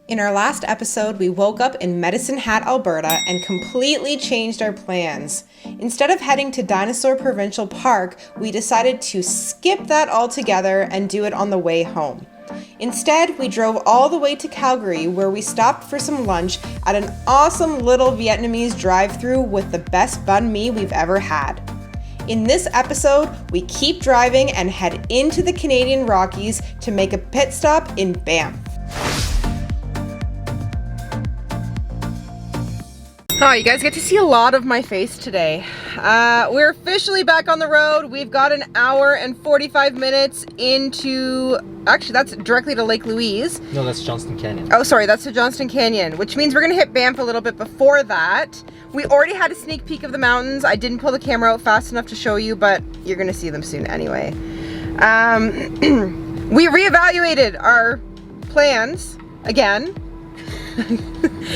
In our last episode, we woke up in Medicine Hat, Alberta, and completely changed our plans. Instead of heading to Dinosaur Provincial Park, we decided to skip that altogether and do it on the way home. Instead, we drove all the way to Calgary, where we stopped for some lunch at an awesome little Vietnamese drive-thru with the best banh mi we've ever had. In this episode, we keep driving and head into the Canadian Rockies to make a pit stop in Banff. Oh, you guys get to see a lot of my face today. We're officially back on the road. We've got an hour and 45 minutes into, actually that's directly to Lake Louise. No, that's Johnston Canyon. Oh, sorry, that's the Johnston Canyon, which means we're gonna hit Banff a little bit before that. We already had a sneak peek of the mountains. I didn't pull the camera out fast enough to show you, but you're gonna see them soon anyway. We reevaluated our plans again.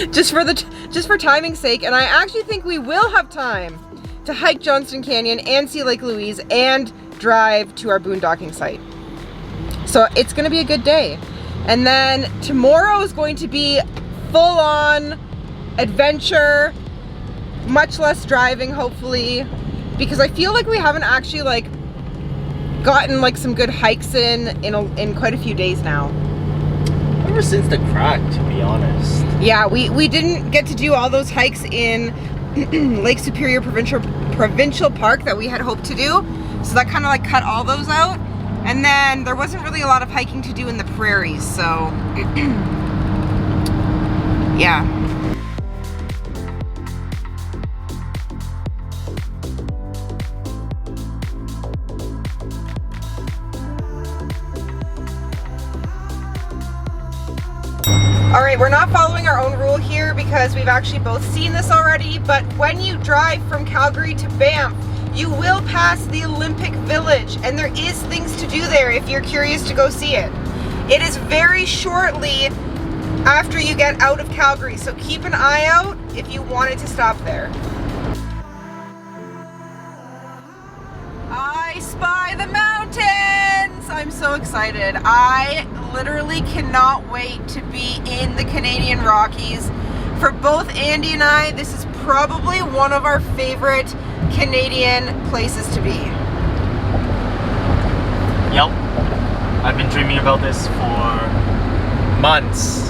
just for timing's sake, and I actually think we will have time to hike Johnston Canyon and see Lake Louise and drive to our boondocking site. So it's gonna be a good day. And then tomorrow is going to be full-on adventure, much less driving hopefully, because I feel like we haven't actually gotten some good hikes in quite a few days now. Ever since the crack, to be honest. Yeah, we didn't get to do all those hikes in Lake Superior Provincial Park that we had hoped to do. So that kind of cut all those out. And then there wasn't really a lot of hiking to do in the prairies, so yeah. All right, we're not following our own rule here because we've actually both seen this already, but when you drive from Calgary to Banff, you will pass the Olympic Village, and there is things to do there if you're curious to go see it. It is very shortly after you get out of Calgary, so keep an eye out if you wanted to stop there. I spy the mountains! I'm so excited. I literally cannot wait to be in the Canadian Rockies. For both Andy and I, this is probably one of our favorite Canadian places to be. Yep. I've been dreaming about this for months.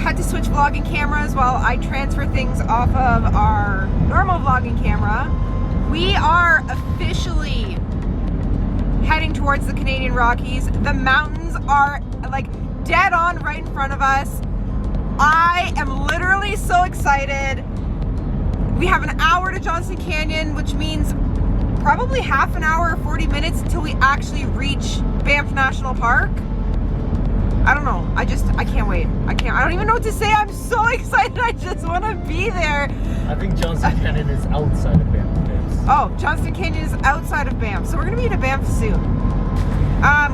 Had to switch vlogging cameras while I transfer things off of our normal vlogging camera. We are officially heading towards the Canadian Rockies. The mountains are dead on right in front of us. I am literally so excited. We have an hour to Johnston Canyon, which means probably half an hour or 40 minutes until we actually reach Banff National Park. I don't know. I can't wait. I don't even know what to say. I'm so excited. I just want to be there. I think Johnston Canyon is outside of Banff. Oh, Johnston Canyon is outside of Banff. So we're going to be to Banff soon.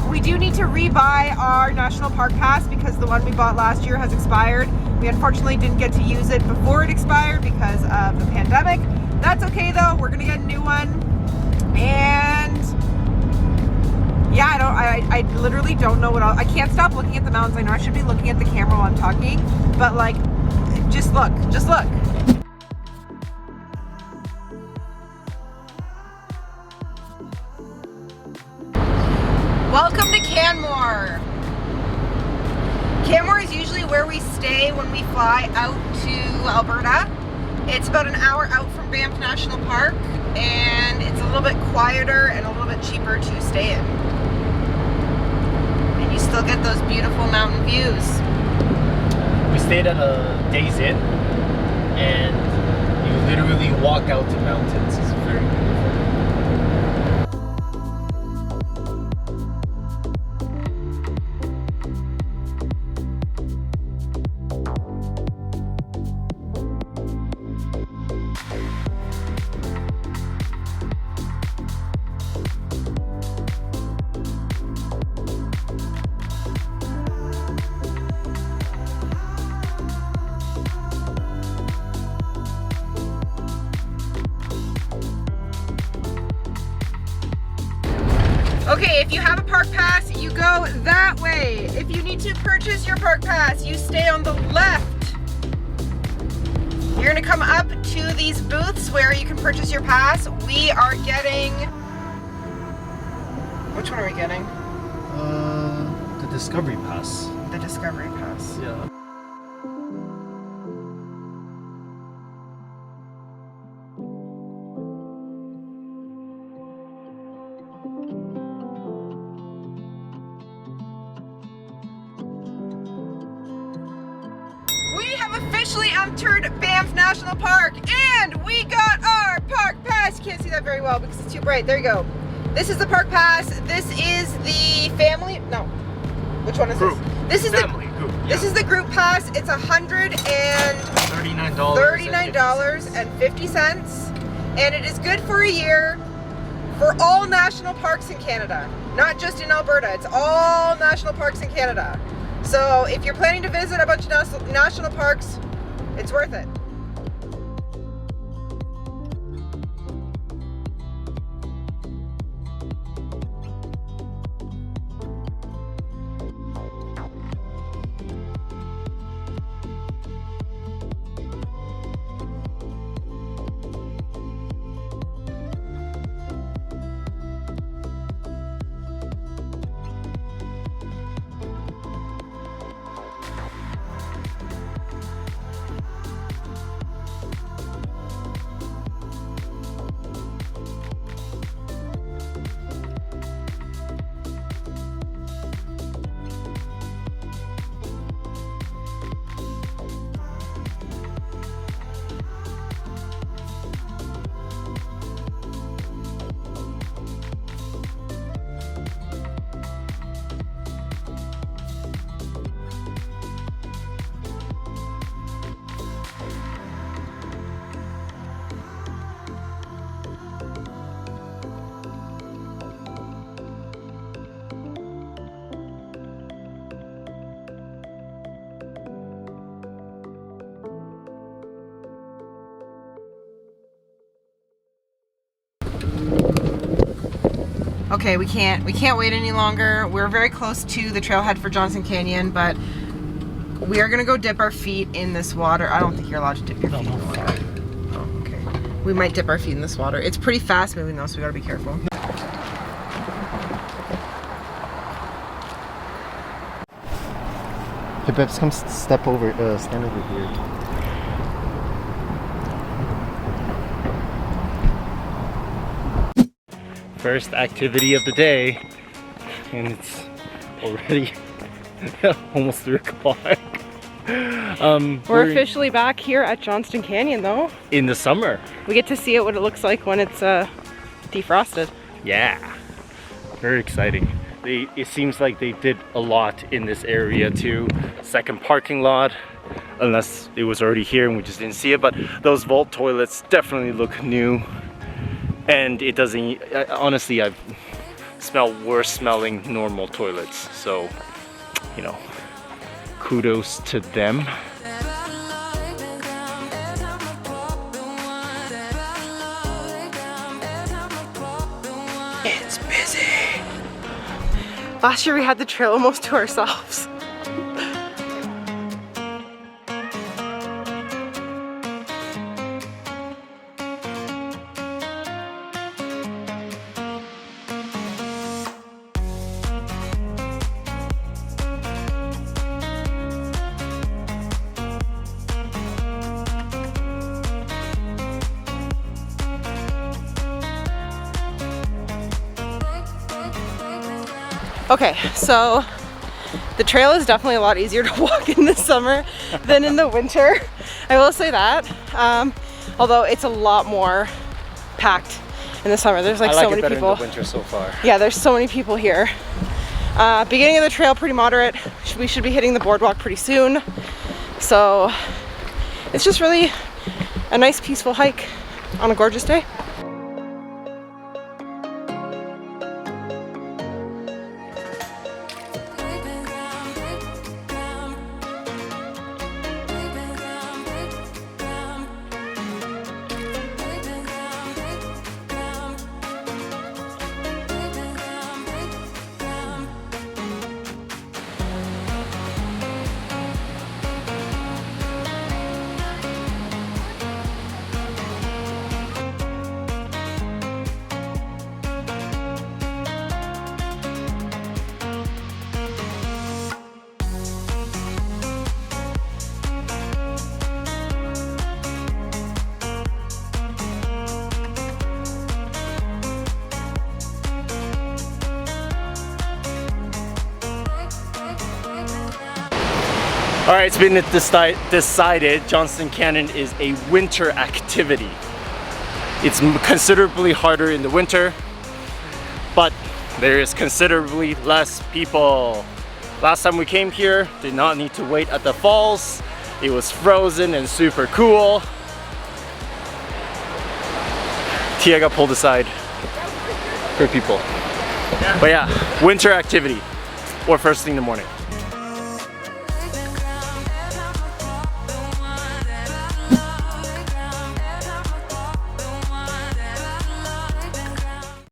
We do need to rebuy our National Park Pass because the one we bought last year has expired. We unfortunately didn't get to use it before it expired because of the pandemic. That's okay though. We're going to get a new one. And yeah, I literally don't know what else. I can't stop looking at the mountains. I know I should be looking at the camera while I'm talking, but just look. Welcome to Canmore. Canmore is usually where we stay when we fly out to Alberta. It's about an hour out from Banff National Park, and it's a little bit quieter and a little bit cheaper to stay in. And you still get those beautiful mountain views. We stayed at a Days Inn, and you literally walk out to mountains. It's very beautiful. Okay, if you have a park pass, you go that way. If you need to purchase your park pass, you stay on the left. You're gonna come up to these booths where you can purchase your pass. We are getting... Which one are we getting? The Discovery Pass. The Discovery Pass. Yeah. We have officially entered Banff National Park and we got our park pass. You can't see that very well because it's too bright. There you go. This is the park pass. This is the family, no. Which one is Group. this? This is Family group. This is the group pass. It's $139.50 and it is good for a year for all national parks in Canada. Not just in Alberta, it's all national parks in Canada. So if you're planning to visit a bunch of national parks, it's worth it. Okay, we can't wait any longer. We're very close to the trailhead for Johnston Canyon, but we are gonna go dip our feet in this water. I don't think you're allowed to dip your feet in the water. Oh, okay. We might dip our feet in this water. It's pretty fast moving though, so we gotta be careful. Hey, Babs, come stand over here. First activity of the day, and it's already almost 3 o'clock. We're officially back here at Johnston Canyon though. In the summer. We get to see what it looks like when it's defrosted. Yeah, very exciting. It seems like they did a lot in this area too. Second parking lot, unless it was already here and we just didn't see it, but those vault toilets definitely look new. And it doesn't, honestly, I've smelled worse smelling normal toilets. So, you know, kudos to them. It's busy. Last year we had the trail almost to ourselves. Okay, so the trail is definitely a lot easier to walk in the summer than in the winter. I will say that. Although it's a lot more packed in the summer. There's like so many people. In the winter so far. Yeah, there's so many people here. Beginning of the trail pretty moderate. We should be hitting the boardwalk pretty soon. So it's just really a nice peaceful hike on a gorgeous day. All right, it's been decided Johnston Canyon is a winter activity. It's considerably harder in the winter, but there is considerably less people. Last time we came here, did not need to wait at the falls. It was frozen and super cool. Tia got pulled aside for people. But yeah, winter activity or first thing in the morning.